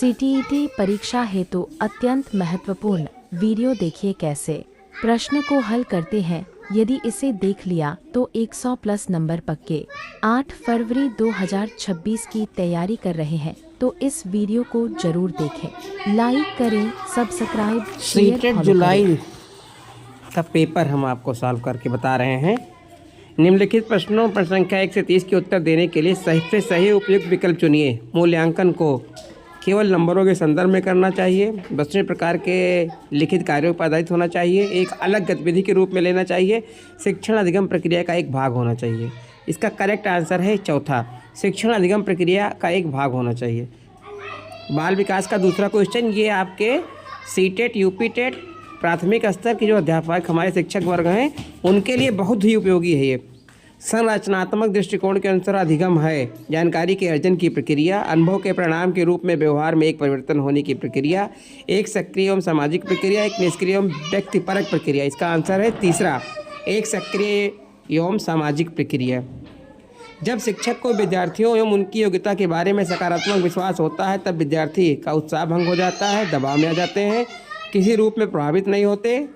CTET परीक्षा हेतु अत्यंत महत्वपूर्ण वीडियो देखिए कैसे प्रश्न को हल करते हैं। यदि इसे देख लिया तो 100 प्लस नंबर पक्के। 8 फरवरी 2026 की तैयारी कर रहे हैं तो इस वीडियो को जरूर देखें, लाइक करें, सब्सक्राइब, शेयर, सीटेट फॉलो जुलाई करें। का पेपर हम आपको सॉल्व करके बता रहे हैं। निम्नलिखित प्रश्नों पर संख्या 1 से 30 के उत्तर देने के लिए सही से सही उपयुक्त विकल्प चुनिए। मूल्यांकन को केवल नंबरों के संदर्भ में करना चाहिए। 10वें प्रकार के लिखित कार्यों पर आधारित होना चाहिए। एक अलग गतिविधि के रूप में लेना चाहिए। शिक्षण अधिगम प्रक्रिया का एक भाग होना चाहिए। इसका करेक्ट आंसर है चौथा, शिक्षण अधिगम प्रक्रिया का एक भाग होना चाहिए। बाल विकास का दूसरा क्वेश्चन, ये आपके सीटेट यूपी टेट प्राथमिक स्तर के जो अध्यापक हमारे शिक्षक वर्ग हैं उनके लिए बहुत ही उपयोगी है। ये संरचनात्मक दृष्टिकोण के अनुसार अधिगम है जानकारी के अर्जन की प्रक्रिया, अनुभव के परिणाम के रूप में व्यवहार में एक परिवर्तन होने की प्रक्रिया, एक सक्रिय एवं सामाजिक प्रक्रिया, एक निष्क्रिय एवं व्यक्तिपरक प्रक्रिया। इसका आंसर है तीसरा, एक सक्रिय एवं सामाजिक प्रक्रिया। जब शिक्षक को विद्यार्थियों एवं उनकी योग्यता के बारे में सकारात्मक विश्वास होता है तब विद्यार्थी का उत्साह भंग हो जाता है, दबाव में आ जाते हैं, किसी रूप में प्रभावित नहीं होते,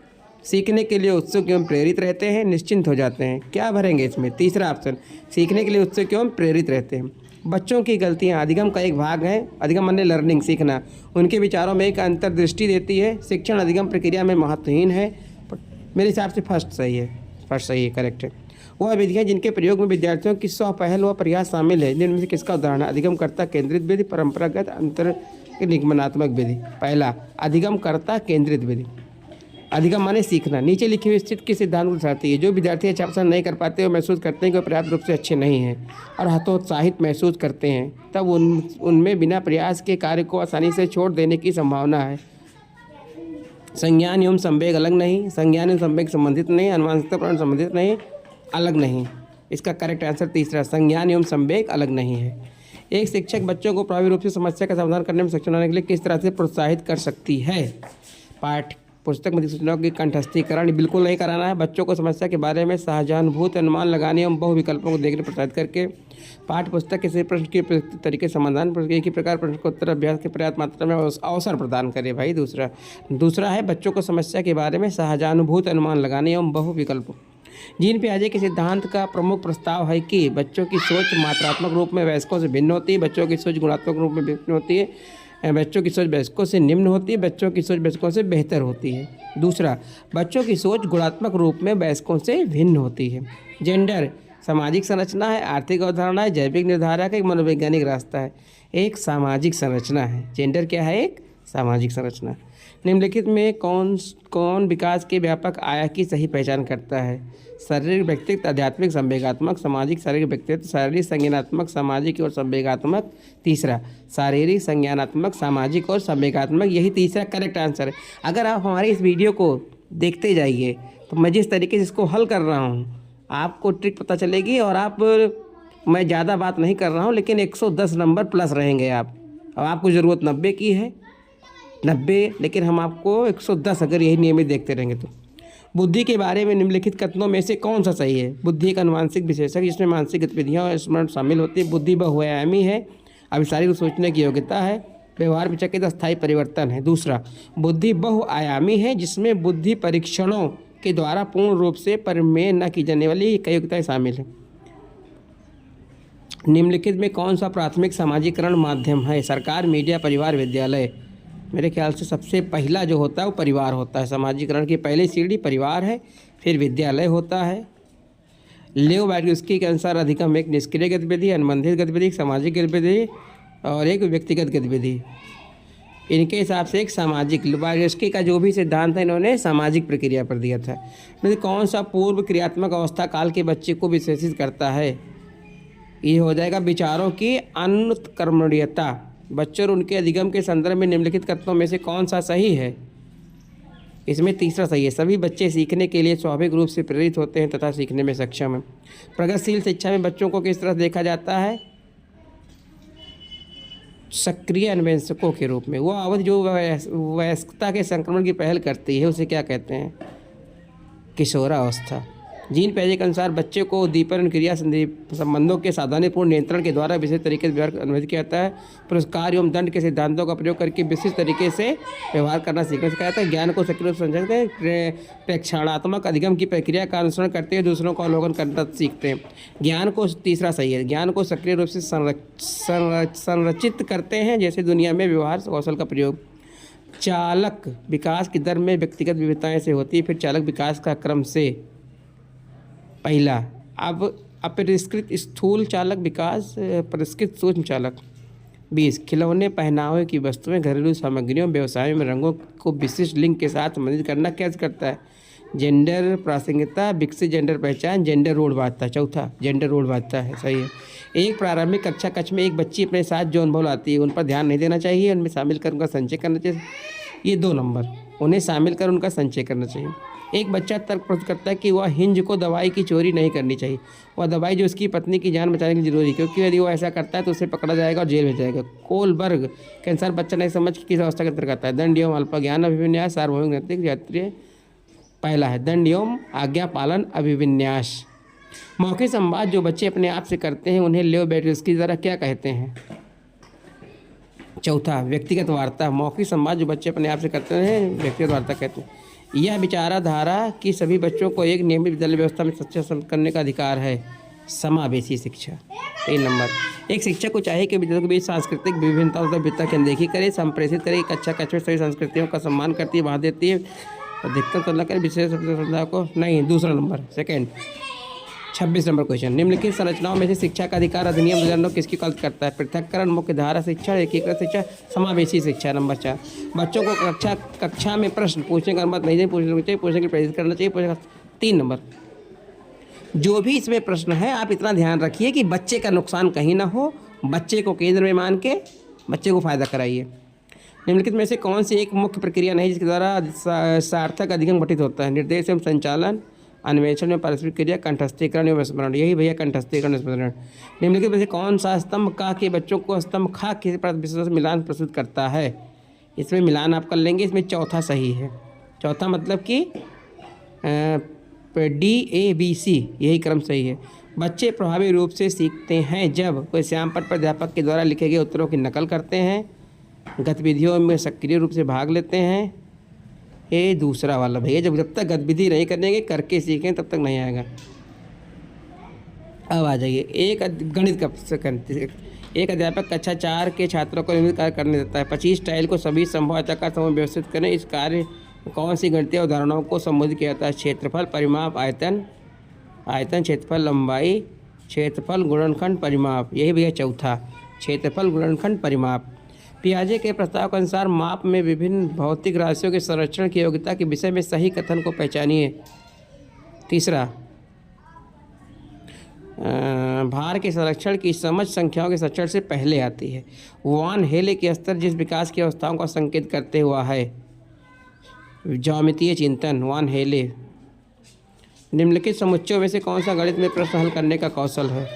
सीखने के लिए उत्सुक एवं प्रेरित रहते हैं, निश्चिंत हो जाते हैं। क्या भरेंगे इसमें? तीसरा ऑप्शन, सीखने के लिए उत्सुक एवं प्रेरित रहते हैं। बच्चों की गलतियां अधिगम का एक भाग है। अधिगम माने लर्निंग, सीखना। उनके विचारों में एक अंतर्दृष्टि देती है। शिक्षण अधिगम प्रक्रिया में महत्वहीन है। मेरे हिसाब से फर्स्ट सही है, करेक्ट है। वह विधियाँ जिनके प्रयोग में विद्यार्थियों की स्व पहल व प्रयास शामिल है, जिनमें से किसका उदाहरण है? अधिगमकर्ता केंद्रित विधि, परंपरागत, अंतर निगमनात्मक विधि। पहला, अधिगमकर्ता केंद्रित विधि। अधिगम माने सीखना। नीचे लिखी हुई स्थिति के सिद्धांत को दर्शाती है। जो विद्यार्थी अच्छा प्रदर्शन नहीं कर पाते, वो महसूस करते हैं कि वो पर्याप्त रूप से अच्छे नहीं हैं और हतोत्साहित महसूस करते हैं, तब उनमें बिना प्रयास के कार्य को आसानी से छोड़ देने की संभावना है। संज्ञान एवं संवेग अलग नहीं, संज्ञान एवं संवेग संबंधित नहीं, अनुवांशिकता प्रमाण संबंधित नहीं, अलग नहीं। इसका करेक्ट आंसर तीसरा, संज्ञान एवं संवेग अलग नहीं है। एक शिक्षक बच्चों को प्रभावी रूप से समस्या का समाधान करने में सक्षम होने के लिए किस तरह से प्रोत्साहित कर सकती है? पाठ पुस्तक में सूचनाओं की कंठस्थीकरण बिल्कुल नहीं कराना है। बच्चों को समस्या के बारे में सहजानुभूत अनुमान लगाने एवं बहु विकल्पों को देखने प्रोत्साहित करके पाठ्य पुस्तक के सही प्रश्न के तरीके समाधान पर एक ही प्रकार प्रश्न को उत्तर अभ्यास के पर्याप्त मात्रा में अवसर प्रदान करे। भाई दूसरा है बच्चों को समस्या के बारे में सहजानुभूत अनुमान लगाने एवं बहु विकल्पों। जीन पियाजे के सिद्धांत का प्रमुख प्रस्ताव है कि बच्चों की सोच मात्रात्मक रूप में वयस्कों से भिन्न होती है, बच्चों की सोच गुणात्मक रूप में भिन्न होती है, बच्चों की सोच वयस्कों से निम्न होती है, बच्चों की सोच वयस्कों से बेहतर होती है। दूसरा, बच्चों की सोच गुणात्मक रूप में वयस्कों से भिन्न होती है। जेंडर सामाजिक संरचना है, आर्थिक अवधारणा है, जैविक निर्धारक है, एक मनोवैज्ञानिक रास्ता है। एक सामाजिक संरचना है। जेंडर क्या है? एक सामाजिक संरचना। निम्नलिखित में कौन विकास के व्यापक आया की सही पहचान करता है? शारीरिक, व्यक्तित्व, आध्यात्मिक, संवेगात्मक, सामाजिक। शारीरिक, व्यक्तित्व, शारीरिक, संज्ञानात्मक, सामाजिक और संवेगात्मक। तीसरा, शारीरिक, संज्ञानात्मक, सामाजिक और संवेगात्मक। यही तीसरा करेक्ट आंसर है। अगर आप हमारे इस वीडियो को देखते जाइए तो मैं जिस तरीके से इसको हल कर रहा हूँ आपको ट्रिक पता चलेगी और मैं ज़्यादा बात नहीं कर रहा हूँ, लेकिन 110 नंबर प्लस रहेंगे आप। अब आपको ज़रूरत 90 की है, 90, लेकिन हम आपको 110 अगर यही नियमित देखते रहेंगे तो। बुद्धि के बारे में निम्नलिखित कथनों में से कौन सा सही है? बुद्धि एक अनुवांशिक विशेषक जिसमें मानसिक गतिविधियाँ और स्मरण शामिल होती है। बुद्धि बहुआयामी है, अभिसारी रूप सोचने की योग्यता है, व्यवहार विचकित अस्थायी परिवर्तन है। दूसरा, बुद्धि बहुआयामी है जिसमें बुद्धि परीक्षणों के द्वारा पूर्ण रूप से परिमेय न की जाने वाली कई योग्यताएँ शामिल हैं। निम्नलिखित में कौन सा प्राथमिक सामाजिकरण माध्यम है? सरकार, मीडिया, परिवार, विद्यालय। मेरे ख्याल से सबसे पहला जो होता है वो परिवार होता है। सामाजिकरण की पहली सीढ़ी परिवार है, फिर विद्यालय होता है। लेव वायरोस्की के अनुसार अधिगम एक निष्क्रिय गतिविधि, अनुबंधित गतिविधि, सामाजिक गतिविधि और एक व्यक्तिगत गतिविधि। इनके हिसाब से एक सामाजिक, वायरोस्की का जो भी सिद्धांत है इन्होंने सामाजिक प्रक्रिया पर दिया था। मतलब कौन सा पूर्व क्रियात्मक अवस्था काल के बच्चे को विशेषित करता है? ये हो जाएगा विचारों की अनुत्क्रमणीयता। बच्चों और उनके अधिगम के संदर्भ में निम्नलिखित कथनों में से कौन सा सही है? इसमें तीसरा सही है। सभी बच्चे सीखने के लिए स्वाभाविक रूप से प्रेरित होते हैं तथा सीखने में सक्षम हैं। प्रगतिशील शिक्षा में बच्चों को किस तरह देखा जाता है? सक्रिय अन्वेषकों के रूप में। वो अवधि जो वयस्कता के संक्रमण की पहल करती है उसे क्या कहते हैं? किशोरावस्था। जीन पैजे के अनुसार बच्चे को उद्दीपन क्रिया संबंधों के सावधानीपूर्ण नियंत्रण के द्वारा विशेष तरीके से व्यवहार अनुमति किया जाता है। पुरस्कार एवं दंड के सिद्धांतों का प्रयोग करके विशिष्ट तरीके से व्यवहार करना सीखना सिखाया जाता है। ज्ञान को सक्रिय रूप से समझते हैं। प्रेक्षणात्मक अधिगम की प्रक्रिया का अनुसरण करते हुए दूसरों को अवलोकन करना सीखते हैं। ज्ञान को, तीसरा सही है, ज्ञान को सक्रिय रूप से संरचित करते हैं, जैसे दुनिया में व्यवहार कौशल का प्रयोग। चालक विकास की दर में व्यक्तिगत विविधताएं से होती है। फिर चालक विकास का क्रम से पहला, अब अपरिष्कृत स्थूल चालक विकास, परिष्कृत सूक्ष्म चालक। 20 खिलौने, पहनावे की वस्तुएं, घरेलू सामग्रियों, व्यवसायों में रंगों को विशिष्ट लिंग के साथ संबंधित करना कैसे करता है। जेंडर प्रासंगिकता, विकसित जेंडर पहचान, जेंडर रोल बाध्यता। चौथा, जेंडर रोल बाध्यता है, सही है। एक प्रारंभिक कक्षा कक्ष में एक बच्ची अपने साथ जो अनुभव लाती है उन पर ध्यान नहीं देना चाहिए, उनमें शामिल कर उनका संचय करना चाहिए। ये 2 नंबर, उन्हें शामिल कर उनका संचय करना चाहिए। एक बच्चा तर्क प्रस्तुत करता है कि वह हिंज को दवाई की चोरी नहीं करनी चाहिए। वह दवाई जो उसकी पत्नी की जान बचाने के लिए जरूरी है, क्योंकि यदि वो ऐसा करता है तो उसे पकड़ा जाएगा और जेल भेजा जाएगा। कोलबर्ग के अनुसार बच्चा नहीं समझ किस अवस्था के अंतर्गत आता है। दंड एवं अल्प ज्ञान अभिविन्यास, सार्वभौमिक नैतिक यात्री। पहला है दंड एवं आज्ञा पालन अभिविन्यास। मौखिक संवाद जो बच्चे अपने आप से करते हैं उन्हें लेव बेटर्स्की द्वारा क्या कहते हैं। चौथा, व्यक्तिगत वार्ता। मौखिक संवाद जो बच्चे अपने आप से करते हैं व्यक्तिगत वार्ता कहते हैं। यह विचारधारा कि सभी बच्चों को एक नियमित विद्यालय व्यवस्था में शिक्षा करने का अधिकार है। समावेशी शिक्षा। 3 नंबर, एक शिक्षक को चाहिए कि विद्यार्थियों के बीच सांस्कृतिक विभिन्नता तथा विविधता की अनदेखी करे, संप्रेषित करे। कक्षा कक्षा में सभी संस्कृतियों का सम्मान करती है, वहाँ देती है, अधिकतम तुलना करे विशेष संस्था को नहीं। दूसरा नंबर, सेकेंड। 26 नंबर क्वेश्चन, निम्नलिखित संरचनाओं में से शिक्षा का अधिकार अधिनियम 2009 किसकी कल्प करता है। पृथक्करण, मुख्य धारा शिक्षा, एकीकृत शिक्षा, समावेशी शिक्षा। नंबर 4, बच्चों को कक्षा में प्रश्न पूछने का अनुमति नहीं देनी, पूछने के लिए प्रेरित करना चाहिए। 3 नंबर, जो भी इसमें प्रश्न है आप इतना ध्यान रखिए कि बच्चे का नुकसान कहीं ना हो, बच्चे को केंद्र में मान के बच्चे को फायदा कराइए। निम्नलिखित में से कौन सी एक मुख्य प्रक्रिया नहीं जिसके द्वारा सार्थक अधिगम गठित होता है। निर्देश एवं संचालन, अन्वेषण में पारस्परिक क्रिया, कंठस्थीकरण एवं स्मरण। यही भैया कंठस्थीकरण स्मरण। निम्नलिखित में से कौन सा स्तंभ का के बच्चों को स्तंभ खा के विशेष मिलान प्रस्तुत करता है। इसमें मिलान आप कर लेंगे, इसमें चौथा सही है। चौथा मतलब कि DABC यही क्रम सही है। बच्चे प्रभावी रूप से सीखते हैं जब कोई श्यामपट्ट पर अध्यापक के द्वारा लिखे गए उत्तरों की नकल करते हैं, गतिविधियों में सक्रिय रूप से भाग लेते हैं। ये दूसरा वाला भैया, जब तक गतिविधि नहीं करेंगे करके सीखें तब तक नहीं आएगा। अब आ जाइए, एक गणित का एक अध्यापक कक्षा 4 के छात्रों को नियमित कार्य करने देता है। 25 टाइल को सभी संभव आयताकार समूह में व्यवस्थित करें। इस कार्य कौन सी गणितीय उदाहरणों को संबोधित किया जाता है। क्षेत्रफल, परिमाप, आयतन, क्षेत्रफल, लंबाई, क्षेत्रफल, गुणनखंड, परिमाप। यही भैया चौथा, क्षेत्रफल, गुणनखंड, परिमाप। पियाजे के प्रस्ताव के अनुसार माप में विभिन्न भौतिक राशियों के संरक्षण की योग्यता के विषय में सही कथन को पहचानिए। तीसरा, भार के संरक्षण की समझ संख्याओं के संरक्षण से पहले आती है। वान हेले के स्तर जिस विकास की अवस्थाओं का संकेत करते हुआ है। ज्यामितीय चिंतन, वान हेले। निम्नलिखित समुच्चयों में से कौन सा गणित में प्रश्न हल करने का कौशल है।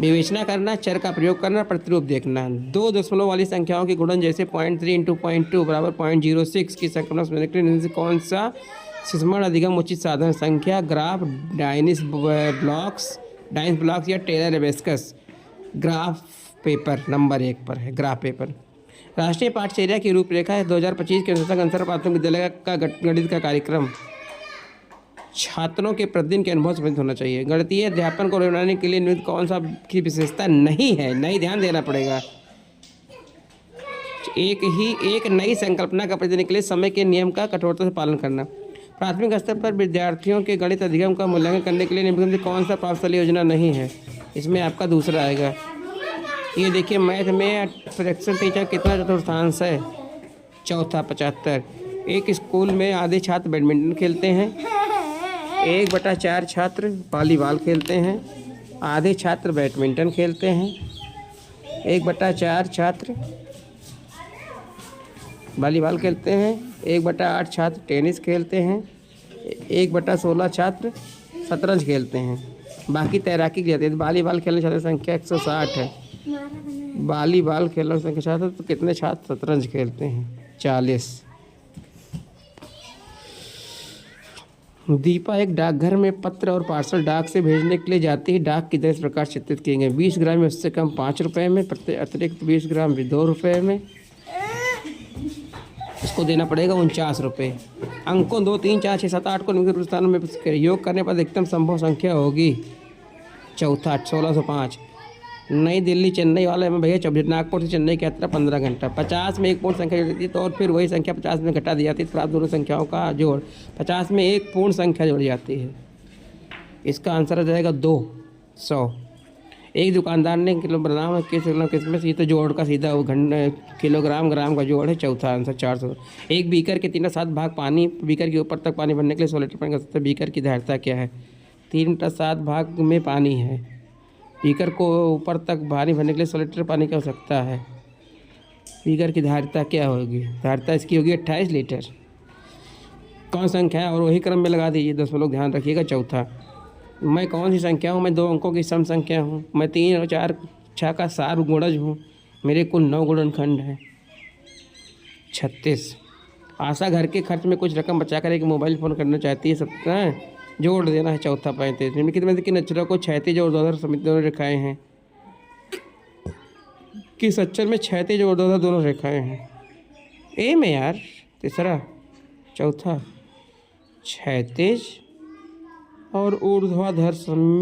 विवेचना करना, चर का प्रयोग करना, प्रतिरूप देखना। 2 दशमलव वाली संख्याओं के गुणन जैसे 0.3 × 0.2 बराबर 0.06 की संख्या से कौन सा स्मरण अधिगम उचित साधन। संख्या, ग्राफ, डायनिस ब्लॉक्स या टेलर एबेस्कस। ग्राफ पेपर नंबर 1 पर है, ग्राफ पेपर। राष्ट्रीय पाठचर्या की रूपरेखा है 2025 के अनुसार प्राथमिक विद्यालय का गणित का कार्यक्रम छात्रों के प्रतिदिन के अनुभव संबंधित होना चाहिए। गणितीय अध्यापन को बनाने के लिए निम्नलिखित कौन सा की विशेषता नहीं है, नहीं ध्यान देना पड़ेगा। एक नई संकल्पना का प्रतिनिधित्व के लिए समय के नियम का कठोरता से पालन करना। प्राथमिक स्तर पर विद्यार्थियों के गणित अधिगम का मूल्यांकन करने के लिए निम्नलिखित में कौन सा प्रभावशाली योजना नहीं है। इसमें आपका दूसरा आएगा। ये देखिए, मैथ में फ्रैक्शन टीचर कितना चतुर्थांश है। चौथा, 75। एक स्कूल में आधे छात्र बैडमिंटन खेलते हैं, 1/4 छात्र वॉलीबॉल खेलते हैं, आधे छात्र बैडमिंटन खेलते हैं, 1/4 छात्र वॉलीबॉल खेलते हैं, 1/8 छात्र टेनिस खेलते हैं, 1/16 छात्र शतरंज खेलते हैं, बाकी तैराकी की जाती है। वॉलीबॉल खेलने छात्र संख्या 160 है। वॉलीबॉल खेलने संख्या छात्र तो कितने छात्र शतरंज खेलते हैं? 40। दीपा एक डाकघर में पत्र और पार्सल डाक से भेजने के लिए जाती है। डाक की दर इस प्रकार चित्रित किए गए: 20 ग्राम में उससे कम 5 रुपये में, प्रति अतिरिक्त 20 ग्राम भी 2 रुपये में। इसको देना पड़ेगा 49 रुपये। अंकों 2, 3, 4, 6, 7, 8 को निम्नलिखित स्थानों में योग करने पर अधिकतम संभव संख्या होगी। चौथा 1605। नई दिल्ली चेन्नई वाले में भैया 24, नागपुर से चेन्नई की यात्रा 15 घंटा। 50 में एक पूर्ण संख्या जोड़ी जाती है तो और फिर वही संख्या 50 में घटा दी जाती है। प्राप्त दोनों संख्याओं का जोड़ 50 में एक पूर्ण संख्या जोड़ी जाती है। इसका आंसर आ जाएगा 200। एक दुकानदार ने किलो बनाम किसमें से, तो जोड़ का सीधा वो किलोग्राम ग्राम का जोड़ है। चौथा आंसर 400। एक बीकर के 3/7 भाग पानी, बीकर के ऊपर तक पानी भरने के लिए 100 लीटर पानी का सकता है। बीकर की धारिता क्या है? 3/7 भाग में पानी है। बीकर को ऊपर तक पानी भरने के लिए 100 लीटर पानी की आवश्यकता है। बीकर की धारिता क्या होगी? धारिता इसकी होगी 28 लीटर। कौन संख्या है और वही क्रम में लगा दीजिए, 10 लोग ध्यान रखिएगा। चौथा, मैं कौन सी संख्या हूँ? मैं 2 अंकों की सम संख्या हूँ। मैं 3 और 4 6 का सार गुणज हूँ। मेरे कुल 9 गुणनखंड हैं। 36, आशा घर के खर्च में कुछ रकम बचाकर एक मोबाइल फ़ोन करना चाहती है। सबका जोड़ देना है। चौथा 35, निम्नलिखित में से किन अक्षरों को क्षैतिज और ऊर्ध्वाधर समेत दोनों रेखाएं हैं? किस अक्षर में क्षैतिज और ऊर्ध्वाधर दोनों रेखाएं हैं? ए में यार। तीसरा, चौथा क्षैतिज और ऊर्ध्वाधर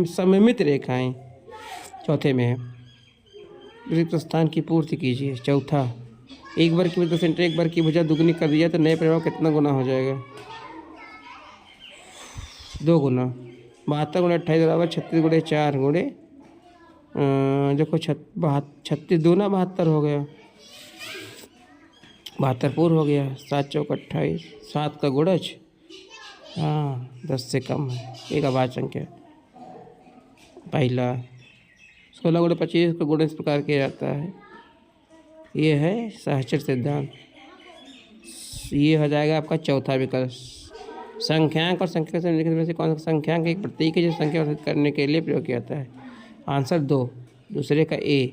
सममित रेखाएं चौथे में है। रिक्त स्थान की पूर्ति कीजिए। चौथा, एक बार की वजह से एक बार की भुजा दुगनी कर दिया तो नए प्रभाव कितना गुना हो जाएगा? 2 गुना। 72 × 28 बराबर 36 × 4 गुणे देखो 36 दूना 72 हो गया। 72 पूर्ण हो गया। 7 चौक 28, 7 का गुणज 10 से कम है। एक अभाज्य संख्या। पहला 16 × 25 का गुणज इस प्रकार किया जाता है। ये है सहचर सिद्धांत। ये हो जाएगा आपका चौथा विकल्प। संख्यांक और संख्या से निम्नलिखित में से कौन सा संख्यांक एक प्रतीक है जो संख्या वर्णित करने के लिए प्रयोग किया जाता है? आंसर 2, दूसरे का ए।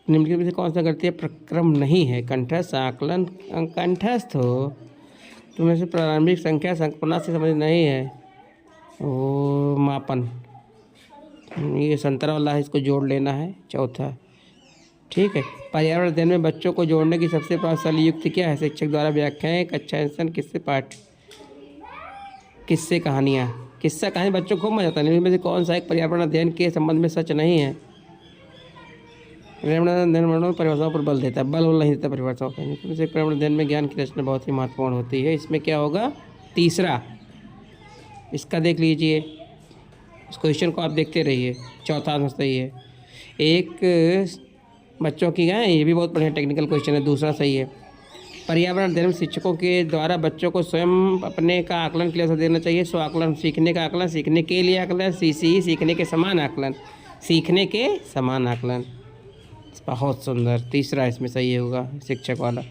निम्नलिखित में से कौन सा गणितीय प्रक्रम नहीं है? कंठस्थ आकलन। कंठस्थ हो तुम्हें से प्रारंभिक संख्या संकल्पना से समझ नहीं है। वो मापन, ये संतरा वाला है, इसको जोड़ लेना है। चौथा, ठीक है। पर्यावरण अध्ययन में बच्चों को जोड़ने की सबसे प्रभावशाली युक्ति क्या है? शिक्षक द्वारा व्याख्याएं, कक्षा अंशन, किस्से पाठ, किस्से कहानियाँ। किस्सा कहानी बच्चों को खूब मजा आता है। इनमें से कौन सा एक पर्यावरण अध्ययन के संबंध में सच नहीं है? पर्यावरण अध्ययन परिभाषाओं पर बल देता है, बल नहीं देता परिभाषाओं पर। इनमें से पर्यावरण अध्ययन में ज्ञान की रचना बहुत ही महत्वपूर्ण होती है। इसमें क्या होगा? तीसरा। इसका देख लीजिए, इस क्वेश्चन को आप देखते रहिए। चौथा आंसर सही है। एक बच्चों की है, ये भी बहुत बढ़िया टेक्निकल क्वेश्चन है। दूसरा सही है। पर्यावरण अध्ययन में शिक्षकों के द्वारा बच्चों को स्वयं अपने का आकलन के लिए अवसर देना चाहिए। स्व आकलन, सीखने का आकलन, सीखने के लिए आकलन, सीखने के समान आकलन, सीखने के समान आकलन। बहुत सुंदर। तीसरा इसमें सही होगा, शिक्षक वाला।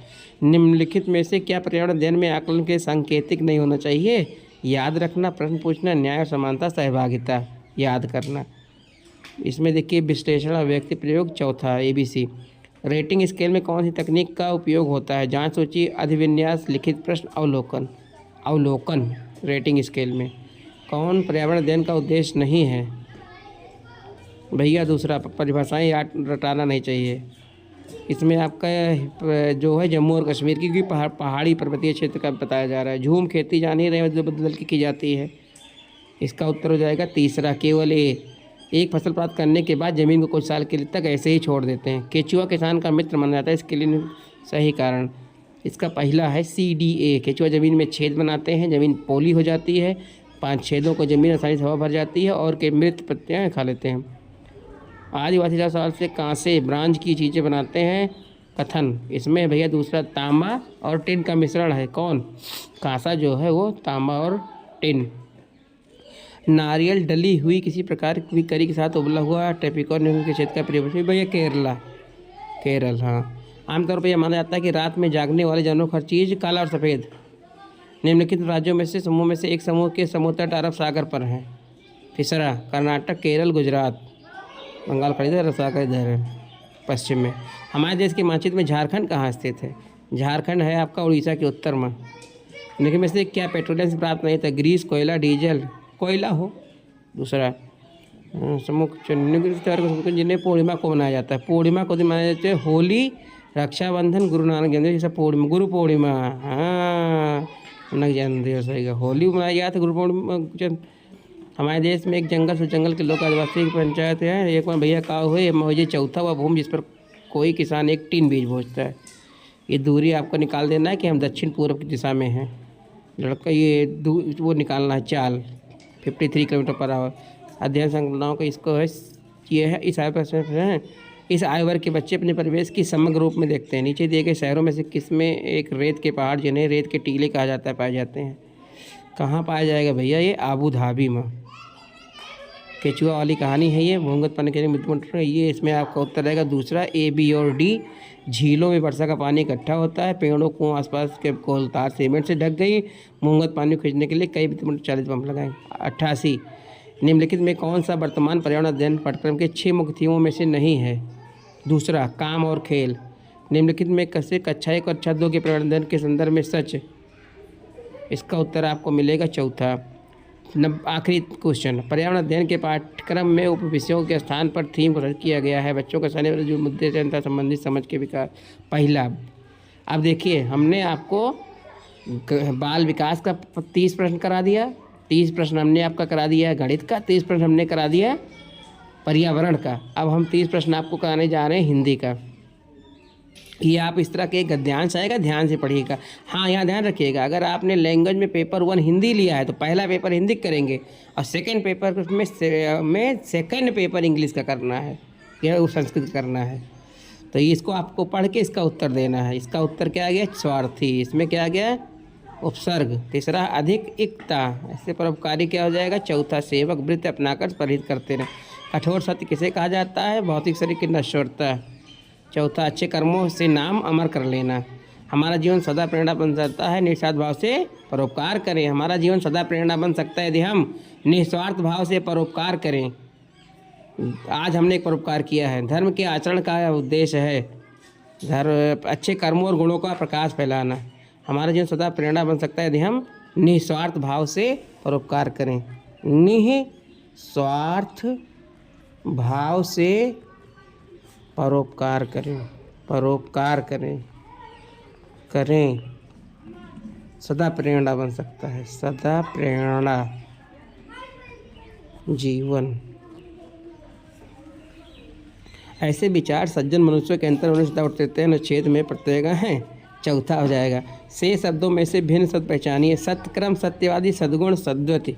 निम्नलिखित में से क्या पर्यावरण अध्ययन में आकलन के सांकेतिक नहीं होना चाहिए? याद रखना, प्रश्न पूछना, न्याय और समानता, सहभागिता, याद करना। इसमें देखिए विश्लेषण, अभिव्यक्ति, प्रयोग। चौथा ABC। रेटिंग स्केल में कौन सी तकनीक का उपयोग होता है? जांच, सूची, अधिविन्यास, लिखित प्रश्न, अवलोकन। अवलोकन रेटिंग स्केल में। कौन पर्यावरण अध्ययन का उद्देश्य नहीं है? भैया दूसरा, परिभाषाएं रटाना नहीं चाहिए। इसमें आपका जो है जम्मू और कश्मीर की पहाड़ी पर्वतीय क्षेत्र का बताया जा रहा है। झूम खेती जान ही रहे बदल की जाती है। इसका उत्तर हो जाएगा तीसरा, केवल एक फसल प्राप्त करने के बाद ज़मीन को कुछ साल के लिए तक ऐसे ही छोड़ देते हैं। केचुआ किसान का मित्र माना जाता है। इसके लिए सही कारण इसका पहला है CDA। केचुआ ज़मीन में छेद बनाते हैं, ज़मीन पोली हो जाती है। 5 छेदों को ज़मीन आसानी से हवा भर जाती है और के मृत पत्तियाँ खा लेते हैं। आदिवासी 4 साल से कांसे ब्रांज की चीज़ें बनाते हैं। कथन, इसमें भैया दूसरा तांबा और टिन का मिश्रण है। कौन? कांसा जो है वो तांबा और टिन। नारियल डली हुई किसी प्रकार की करी के साथ उबला हुआ ट्रेपिकॉन के क्षेत्र का प्रयोग भैया केरल। हाँ, आमतौर पर यह माना जाता है कि रात में जागने वाले जानवरों हर चीज़ काला और सफ़ेद। निम्नलिखित राज्यों में से समूह में से एक समूह के समुद्र अरब सागर पर है। तीसरा, कर्नाटक, केरल, गुजरात, बंगाल का इधर, अरब सागर इधर है पश्चिम में। हमारे देश के मानचित्र में झारखंड कहाँ स्थित है? झारखंड है आपका उड़ीसा के उत्तर में। निम्नलिखित में से क्या पेट्रोलियम से प्राप्त नहीं था? ग्रीस, कोयला, डीजल। कोयला हो। दूसरा जिन्हें पूर्णिमा को मनाया जाता है? पूर्णिमा को दिन मनाया जाता है होली, रक्षाबंधन, गुरु नानक जयंती, जैसे पूर्णिमा, गुरु पूर्णिमा। हाँ, नानक जयंती हो सही। होली मनाया गया था, गुरु पूर्णिमा। हमारे देश में एक जंगल से जंगल के लोग आदिवासी पंचायत है। एक बार भैया कहा हुए मुझे चौथा हुआ भूमि जिस पर कोई किसान एक टीन बीज बोझता है। ये दूरी आपको निकाल देना है कि हम दक्षिण पूर्व की दिशा में हैं। लड़का ये वो निकालना है चाल 53 किलोमीटर पर आवर। अध्ययन संगणनाओं का इसको है ये है इस आयु पर इस आयु वर्ग के बच्चे अपने परिवेश की समग्र रूप में देखते हैं। नीचे दिए गए शहरों में से किसमें एक रेत के पहाड़ जिन्हें रेत के टीले कहा जाता है पाए जाते हैं? कहाँ पाया जाएगा भैया? ये आबू धाबी में। केचुआ वाली कहानी है ये। भूंगत पानी के लिए ये इसमें आपका उत्तर रहेगा दूसरा ए, बी और डी। झीलों में वर्षा का पानी इकट्ठा होता है। पेड़ों को आसपास के कोलतार सीमेंट से ढक गई। भूंगत पानी खींचने के लिए कई 40 पंप लगाए। 88 निम्नलिखित में कौन सा वर्तमान पर्यावरण अध्ययन पाठ्यक्रम के 6 मुख्य थीमों में से नहीं है? दूसरा काम और खेल। निम्नलिखित में कैसे कक्षा 1 और कक्षा 2 के पर्यावरण अध्ययन के संदर्भ में सच? इसका उत्तर आपको मिलेगा चौथा। आखिरी क्वेश्चन, पर्यावरण अध्ययन के पाठ्यक्रम में उप विषयों के स्थान पर थीम को रद्द किया गया है। बच्चों के सामने जो मुद्दे जनता संबंधित समझ के विकास। पहला, अब देखिए हमने आपको बाल विकास का 30 प्रश्न करा दिया। 30 प्रश्न हमने आपका करा दिया है गणित का। 30 प्रश्न हमने करा दिया पर्यावरण का। अब हम 30 प्रश्न आपको कराने जा रहे हैं हिंदी का। ये आप इस तरह के गद्यांश आएगा, ध्यान से पढ़िएगा। हाँ, यहाँ ध्यान रखिएगा, अगर आपने लैंग्वेज में पेपर 1 हिंदी लिया है तो पहला पेपर हिंदी करेंगे और सेकंड पेपर में सेकंड पेपर इंग्लिश का करना है या संस्कृत करना है। तो इसको आपको पढ़ के इसका उत्तर देना है। इसका उत्तर क्या आ गया? स्वार्थी। इसमें क्या आ गया? उपसर्ग। तीसरा अधिकता। ऐसे परोपकारी क्या हो जाएगा? चौथा सेवक वृत्ति अपनाकर परिहित करते रहे। कठोर सत्य किसे कहा जाता है? भौतिक शरीर की नश्वरता। चौथा अच्छे कर्मों से नाम अमर कर लेना। हमारा जीवन सदा प्रेरणा बन सकता है निस्वार्थ भाव से परोपकार करें। हमारा जीवन सदा प्रेरणा बन सकता है यदि हम निस्वार्थ भाव से परोपकार करें। आज हमने एक परोपकार किया है। धर्म के आचरण का उद्देश्य है अच्छे कर्मों और गुणों का प्रकाश फैलाना। हमारा जीवन सदा प्रेरणा बन सकता है यदि हम निस्वार्थ भाव से परोपकार करें। निस्वार्थ भाव से परोपकार करें। परोपकार करें सदा प्रेरणा बन सकता है। सदा प्रेरणा जीवन। ऐसे विचार सज्जन मनुष्यों के अंतर सदा उठते हैं अनुच्छेद में प्रत्येक हैं। चौथा हो जाएगा से शब्दों में से भिन्न शब्द पहचानिए। सत्क्रम, सत्यवादी, सद्गुण, सद्वति।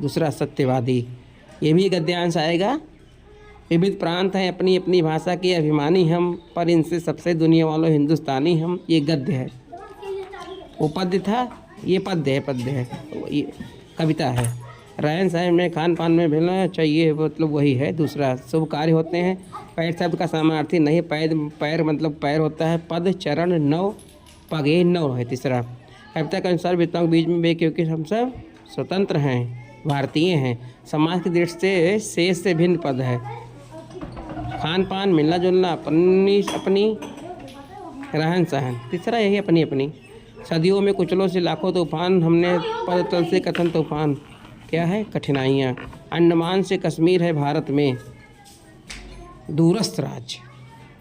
दूसरा सत्यवादी। ये भी गद्यांश आएगा। विविध प्रांत हैं अपनी अपनी भाषा के अभिमानी हम, पर इनसे सबसे दुनिया वालों हिंदुस्तानी हम। ये गद्य है। वो पद्य था, ये पद्य है ये कविता है। रहन सहन में खान पान में मिलना चाहिए मतलब वही है। दूसरा शुभ कार्य होते हैं। पैर शब्द का समानार्थी नहीं। पैर मतलब पैर होता है। पद, चरण, नव, पगे, नव है। तीसरा कविता के अनुसार विद्वान के बीच में वे क्योंकि हम सब स्वतंत्र हैं, भारतीय हैं। समाज की दृष्टि से शेष से भिन्न पद है। खान पान, मिलना जुलना, अपनी रहन सहन। तीसरा यही अपनी अपनी। सदियों में कुचलों से लाखों तूफान, हमने पद तल से कथन तूफान। क्या है? कठिनाइयाँ। अंडमान से कश्मीर है भारत में दूरस्थ राज्य।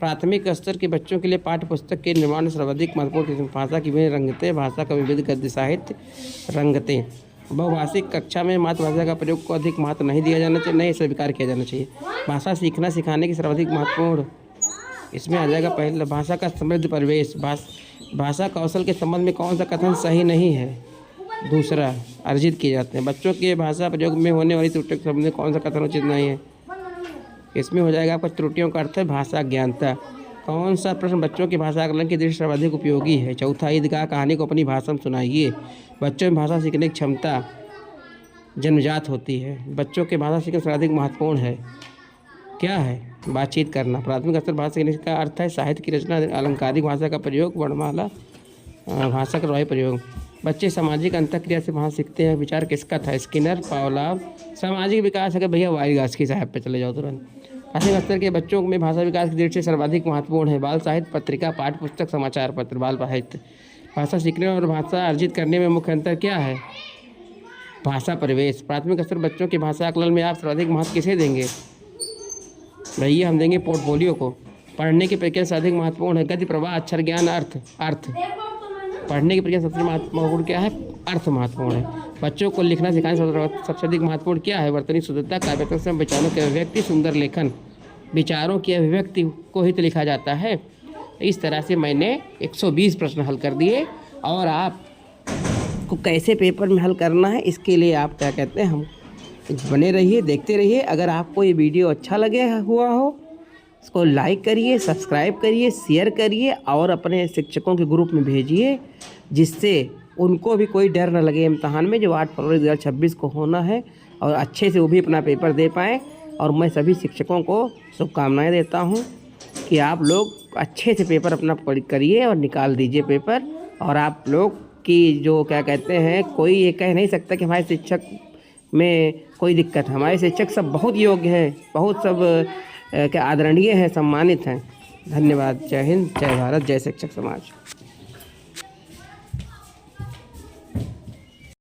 प्राथमिक स्तर के बच्चों के लिए पाठ्य पुस्तक के निर्माण सर्वाधिक महत्वपूर्ण भाषा की विभिन्न रंगतें, भाषा का विविध गद्य साहित्य रंगतें। बहुभाषिक कक्षा में मातृभाषा का प्रयोग को अधिक महत्व नहीं दिया जाना चाहिए, नहीं स्वीकार किया जाना चाहिए। भाषा सीखना सिखाने की सर्वाधिक महत्वपूर्ण इसमें आ जाएगा पहला भाषा का समृद्ध परिवेश। भाषा कौशल के संबंध में कौन सा कथन सही नहीं है? दूसरा अर्जित किए जाते हैं। बच्चों के भाषा प्रयोग में होने वाली त्रुटियों के संबंध में कौन सा कथन उचित नहीं है? इसमें हो जाएगा आपका त्रुटियों का अर्थ है भाषा ज्ञानता। कौन सा प्रश्न बच्चों की भाषा आकलन की दृष्टि से सर्वाधिक उपयोगी है? चौथा ईदगाह कहानी को अपनी भाषा में सुनाइए। बच्चों में भाषा सीखने की क्षमता जन्मजात होती है। बच्चों के भाषा सीखना सर्वाधिक महत्वपूर्ण है। क्या है? बातचीत करना। प्राथमिक स्तर भाषा सीखने का अर्थ है साहित्य की रचना, अलंकारिक भाषा का प्रयोग, वर्णमाला भाषा का प्रभावी प्रयोग। बच्चे सामाजिक अंतःक्रिया से भाषा सीखते हैं। विचार किसका था? Skinner, Pavlov. सामाजिक विकास अगर भैया वाइगास्की साहब पे चले जाओ तुरंत। प्राथमिक स्तर के बच्चों में भाषा विकास की दृष्टि से सर्वाधिक महत्वपूर्ण है बाल साहित्य, पत्रिका, पाठ्य पुस्तक, समाचार पत्र, बाल साहित्य। भाषा सीखने और भाषा अर्जित करने में मुख्य अंतर क्या है? भाषा परिवेश। प्राथमिक स्तर बच्चों की भाषा आकलन में आप सर्वाधिक महत्व किसे देंगे? भैया हम देंगे पोर्टफोलियो को। पढ़ने की प्रक्रिया से अधिक महत्वपूर्ण है गति, प्रवाह, अक्षर ज्ञान, अर्थ। पढ़ने की प्रक्रिया सबसे महत्वपूर्ण क्या है? अर्थ महत्वपूर्ण है। बच्चों को लिखना सिखाने सबसे अधिक महत्वपूर्ण क्या है? वर्तनी शुद्धता, काव्यता से विचारों की अभिव्यक्ति, सुंदर लेखन। विचारों की अभिव्यक्ति को ही तो लिखा जाता है। इस तरह से मैंने 120 प्रश्न हल कर दिए और आप को कैसे पेपर में हल करना है इसके लिए आप क्या कहते हैं हम बने रहिए, देखते रहिए। अगर आपको ये वीडियो अच्छा लगे हुआ हो इसको लाइक करिए, सब्सक्राइब करिए, शेयर करिए और अपने शिक्षकों के ग्रुप में भेजिए, जिससे उनको भी कोई डर न लगे इम्तहान में जो 8 फरवरी 2026 को होना है, और अच्छे से वो भी अपना पेपर दे पाएँ। और मैं सभी शिक्षकों को शुभकामनाएँ देता हूँ कि आप लोग अच्छे से पेपर अपना करिए और निकाल दीजिए पेपर। और आप लोग की जो क्या कहते हैं, कोई ये कह नहीं सकता कि हमारे शिक्षक में कोई दिक्कत है। हमारे शिक्षक सब बहुत योग्य हैं, बहुत सब क्या आदरणीय हैं, सम्मानित हैं। धन्यवाद। जय हिंद, जय भारत, जय शिक्षक समाज।